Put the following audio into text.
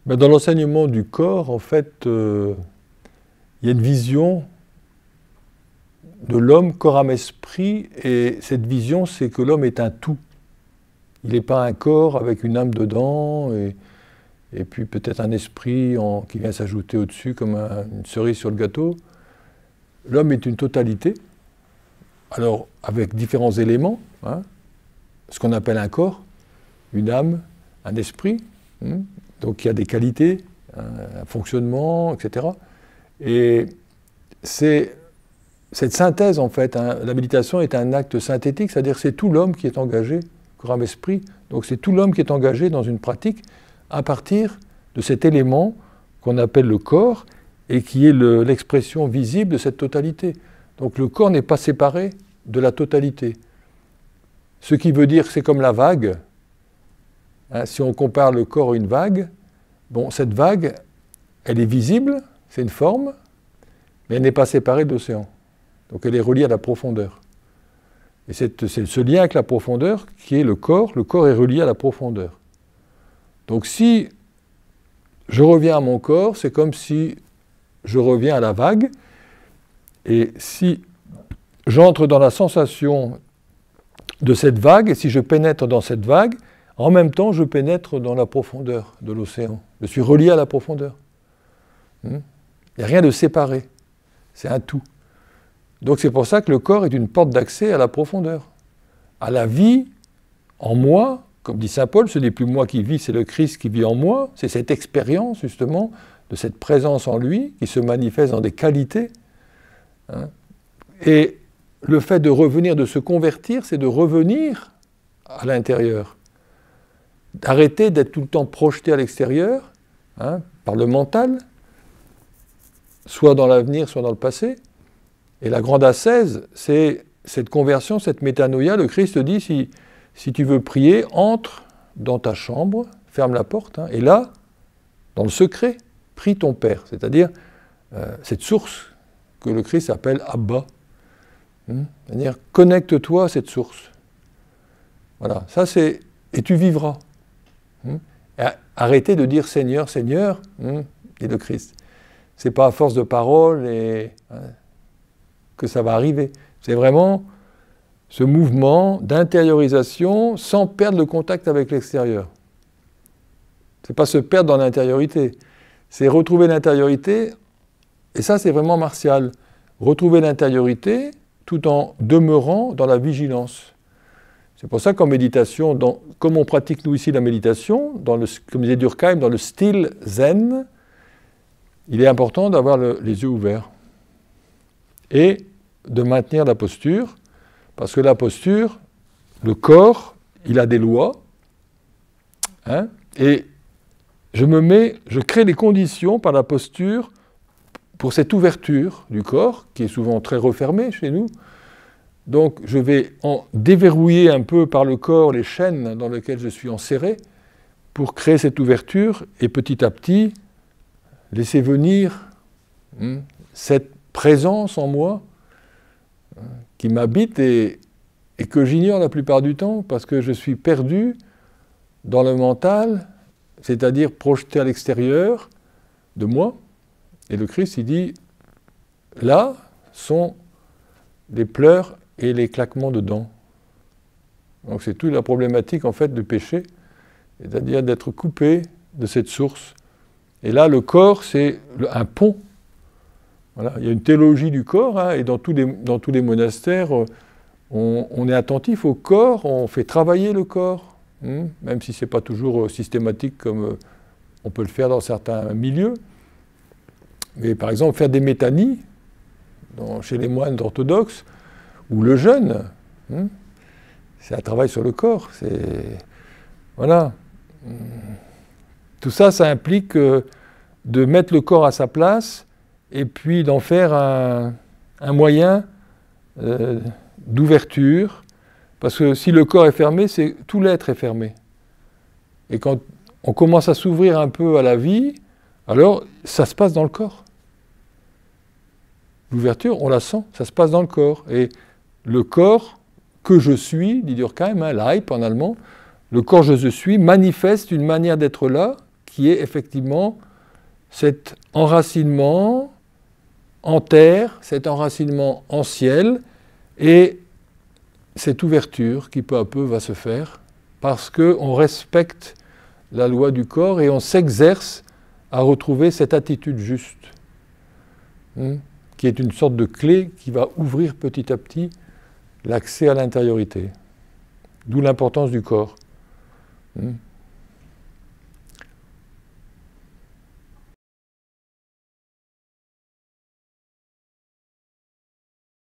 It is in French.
Ben, dans l'enseignement du corps, en fait, il y a une vision de l'homme, corps, âme, esprit, et cette vision, c'est que l'homme est un tout. Il n'est pas un corps avec une âme dedans, et puis peut-être un esprit qui vient s'ajouter au-dessus comme une cerise sur le gâteau. L'homme est une totalité, alors avec différents éléments, hein, ce qu'on appelle un corps, une âme, un esprit, donc il y a des qualités, un fonctionnement, etc. Et c'est cette synthèse, en fait, hein, la méditation est un acte synthétique, c'est-à-dire c'est tout l'homme qui est engagé, corps, âme, esprit, donc c'est tout l'homme qui est engagé dans une pratique à partir de cet élément qu'on appelle le corps et qui est l'expression visible de cette totalité. Donc le corps n'est pas séparé de la totalité. Ce qui veut dire que c'est comme la vague. Hein, si on compare le corps à une vague, bon, cette vague, elle est visible, c'est une forme, mais elle n'est pas séparée de l'océan. Donc elle est reliée à la profondeur. Et c'est ce lien avec la profondeur qui est le corps est relié à la profondeur. Donc si je reviens à mon corps, c'est comme si je reviens à la vague, et si j'entre dans la sensation de cette vague, et si je pénètre dans cette vague, en même temps je pénètre dans la profondeur de l'océan. Je suis relié à la profondeur. Il n'y a rien de séparé, c'est un tout. Donc c'est pour ça que le corps est une porte d'accès à la profondeur, à la vie en moi. Comme dit saint Paul, ce n'est plus moi qui vis, c'est le Christ qui vit en moi. C'est cette expérience, justement, de cette présence en lui, qui se manifeste dans des qualités. Hein. Et le fait de revenir, de se convertir, c'est de revenir à l'intérieur. D'arrêter d'être tout le temps projeté à l'extérieur, hein, par le mental, soit dans l'avenir, soit dans le passé. Et la grande ascèse, c'est cette conversion, cette métanoïa. Le Christ dit, si tu veux prier, entre dans ta chambre, ferme la porte, hein, et là, dans le secret, prie ton Père. C'est-à-dire cette source que le Christ appelle Abba. C'est-à-dire, connecte-toi à cette source. Voilà, ça c'est... Et tu vivras. Et arrêtez de dire Seigneur, Seigneur, dit le Christ. C'est pas à force de paroles que ça va arriver. C'est vraiment ce mouvement d'intériorisation sans perdre le contact avec l'extérieur. C'est pas se perdre dans l'intériorité, c'est retrouver l'intériorité, et ça c'est vraiment martial. Retrouver l'intériorité tout en demeurant dans la vigilance. C'est pour ça qu'en méditation, comme on pratique nous ici la méditation, comme disait Durkheim, dans le style zen, il est important d'avoir les yeux ouverts et de maintenir la posture, parce que la posture, le corps, il a des lois, hein, et je crée les conditions par la posture pour cette ouverture du corps, qui est souvent très refermée chez nous. Donc je vais déverrouiller un peu par le corps les chaînes dans lesquelles je suis enserré pour créer cette ouverture et petit à petit laisser venir cette présence en moi qui m'habite et que j'ignore la plupart du temps parce que je suis perdu dans le mental, c'est-à-dire projeté à l'extérieur de moi. Et le Christ, il dit, là sont les pleurs et les claquements de dents. Donc c'est toute la problématique en fait du péché, c'est-à-dire d'être coupé de cette source. Et là, le corps, c'est un pont. Voilà. Il y a une théologie du corps, hein, et dans tous les monastères, on est attentif au corps, on fait travailler le corps, même si ce n'est pas toujours systématique comme on peut le faire dans certains milieux. Mais par exemple, faire des métanies, chez les moines orthodoxes, ou le jeûne, c'est un travail sur le corps. Voilà. Tout ça, ça implique de mettre le corps à sa place et puis d'en faire un moyen d'ouverture. Parce que si le corps est fermé, tout l'être est fermé. Et quand on commence à s'ouvrir un peu à la vie, alors ça se passe dans le corps. L'ouverture, on la sent, ça se passe dans le corps. Et le corps que je suis, dit Durkheim, Leib en allemand, le corps je suis manifeste une manière d'être là qui est effectivement cet enracinement en terre, cet enracinement en ciel, et cette ouverture qui peu à peu va se faire, parce qu'on respecte la loi du corps et on s'exerce à retrouver cette attitude juste, qui est une sorte de clé qui va ouvrir petit à petit l'accès à l'intériorité. D'où l'importance du corps.